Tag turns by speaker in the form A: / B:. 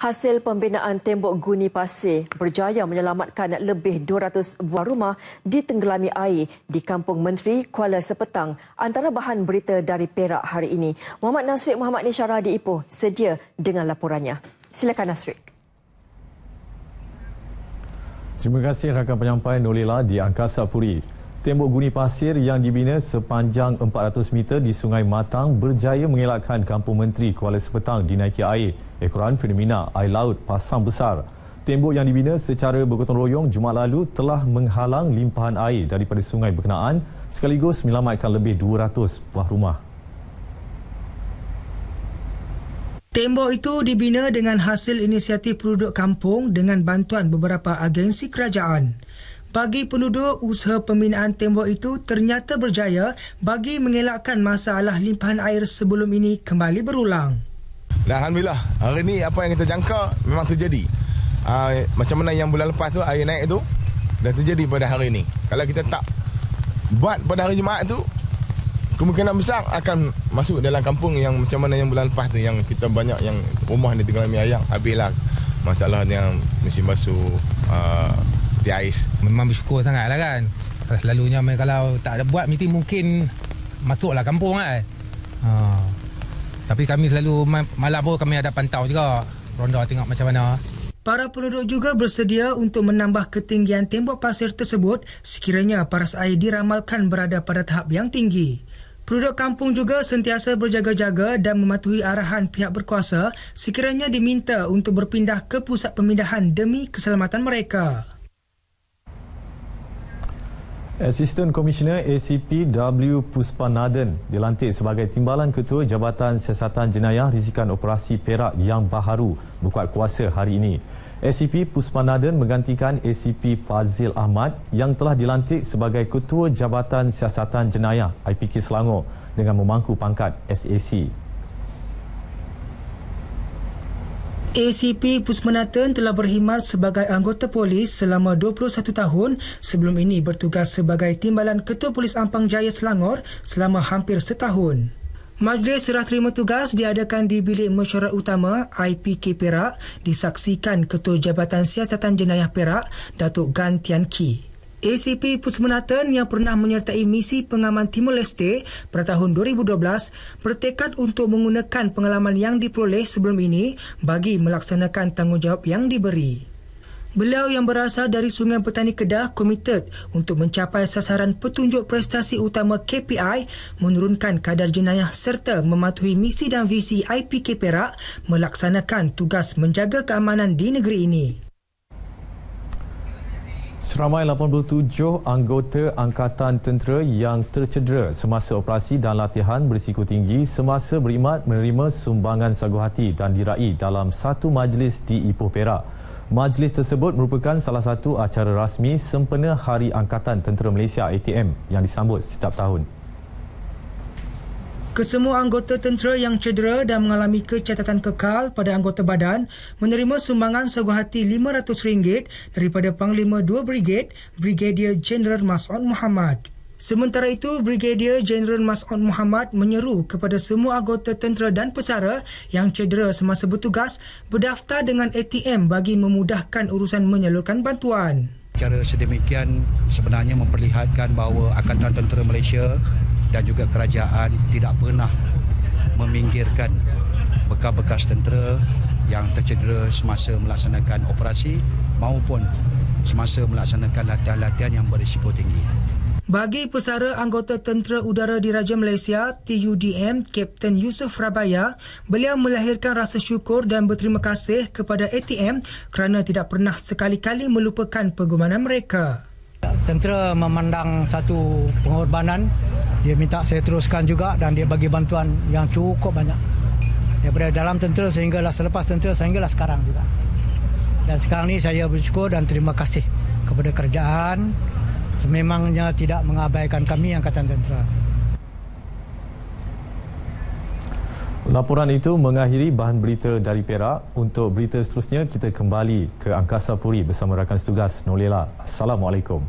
A: Hasil pembinaan tembok guni pasir berjaya menyelamatkan lebih 200 buah rumah ditenggelami air di Kampung Menteri, Kuala Sepetang. Antara bahan berita dari Perak hari ini. Muhammad Nasrid Muhammad Nishara di Ipoh sedia dengan laporannya. Silakan Nasrid.
B: Terima kasih rakan penyampai Nolila di Angkasa Puri. Tembok guni pasir yang dibina sepanjang 400 meter di Sungai Matang berjaya mengelakkan Kampung Menteri, Kuala Sepetang dinaiki air. Ekoran fenomena air laut pasang besar. Tembok yang dibina secara bergotong royong Jumaat lalu telah menghalang limpahan air daripada sungai berkenaan sekaligus menyelamatkan lebih 200 buah rumah.
C: Tembok itu dibina dengan hasil inisiatif penduduk kampung dengan bantuan beberapa agensi kerajaan. Bagi penduduk, usaha pembinaan tembok itu ternyata berjaya bagi mengelakkan masalah limpahan air sebelum ini kembali berulang.
D: Dan Alhamdulillah, hari ini apa yang kita jangka memang terjadi. Macam mana yang bulan lepas tu air naik tu, dah terjadi pada hari ini. Kalau kita tak buat pada hari Jumaat tu, kemungkinan besar akan masuk dalam kampung yang macam mana yang bulan lepas tu, yang kita banyak yang rumah di tenggelam air, habislah masalah yang musim basuh, ais.
E: Memang bersyukur sangatlah kan. Selalunya kalau tak ada buat mungkin masuklah kampung kan. Tapi kami selalu malam pun kami ada pantau juga. Ronda tengok macam mana.
C: Para penduduk juga bersedia untuk menambah ketinggian tembok pasir tersebut sekiranya paras air diramalkan berada pada tahap yang tinggi. Penduduk kampung juga sentiasa berjaga-jaga dan mematuhi arahan pihak berkuasa sekiranya diminta untuk berpindah ke pusat pemindahan demi keselamatan mereka.
B: Asisten Komisioner ACP W. Puspanathan dilantik sebagai Timbalan Ketua Jabatan Siasatan Jenayah Risikan Operasi Perak yang baharu berkuat kuasa hari ini. ACP Puspanathan menggantikan ACP Fazil Ahmad yang telah dilantik sebagai Ketua Jabatan Siasatan Jenayah IPK Selangor dengan memangku pangkat SAC.
C: ACP Puspanathan telah berkhidmat sebagai anggota polis selama 21 tahun, sebelum ini bertugas sebagai Timbalan Ketua Polis Ampang Jaya Selangor selama hampir setahun. Majlis serah terima tugas diadakan di Bilik Mesyuarat Utama IPK Perak, disaksikan Ketua Jabatan Siasatan Jenayah Perak, Datuk Gan Tian Ki. ACP Puspanathan yang pernah menyertai misi pengaman Timur Leste pada tahun 2012 bertekad untuk menggunakan pengalaman yang diperoleh sebelum ini bagi melaksanakan tanggungjawab yang diberi. Beliau yang berasal dari Sungai Petani Kedah komited untuk mencapai sasaran petunjuk prestasi utama KPI, menurunkan kadar jenayah serta mematuhi misi dan visi IPK Perak melaksanakan tugas menjaga keamanan di negeri ini.
B: Seramai 87 anggota Angkatan Tentera yang tercedera semasa operasi dan latihan berisiko tinggi semasa berkhidmat menerima sumbangan sagu hati dan diraih dalam satu majlis di Ipoh Perak. Majlis tersebut merupakan salah satu acara rasmi sempena Hari Angkatan Tentera Malaysia ATM yang disambut setiap tahun.
C: Kesemua anggota tentera yang cedera dan mengalami kecacatan kekal pada anggota badan menerima sumbangan sagu hati RM500 daripada Panglima 2 Brigade, Brigadier Jeneral Mas'ud Mohamad. Sementara itu, Brigadier Jeneral Mas'ud Mohamad menyeru kepada semua anggota tentera dan pesara yang cedera semasa bertugas berdaftar dengan ATM bagi memudahkan urusan menyalurkan bantuan.
F: Cara sedemikian sebenarnya memperlihatkan bahawa Angkatan Tentera Malaysia dan juga kerajaan tidak pernah meminggirkan bekas-bekas tentera yang tercedera semasa melaksanakan operasi maupun semasa melaksanakan latihan-latihan yang berisiko tinggi.
C: Bagi pesara anggota Tentera Udara Diraja Malaysia TUDM, Kapten Yusuf Rabaya, beliau melahirkan rasa syukur dan berterima kasih kepada ATM kerana tidak pernah sekali-kali melupakan pengorbanan mereka.
G: Tentera memandang satu pengorbanan, dia minta saya teruskan juga dan dia bagi bantuan yang cukup banyak. Daripada dalam tentera sehinggalah selepas tentera sehinggalah sekarang juga. Dan sekarang ni saya bersyukur dan terima kasih kepada kerajaan sememangnya tidak mengabaikan kami Angkatan Tentera.
B: Laporan itu mengakhiri bahan berita dari Perak. Untuk berita seterusnya, kita kembali ke Angkasa Puri bersama rakan setugas Nolela. Assalamualaikum.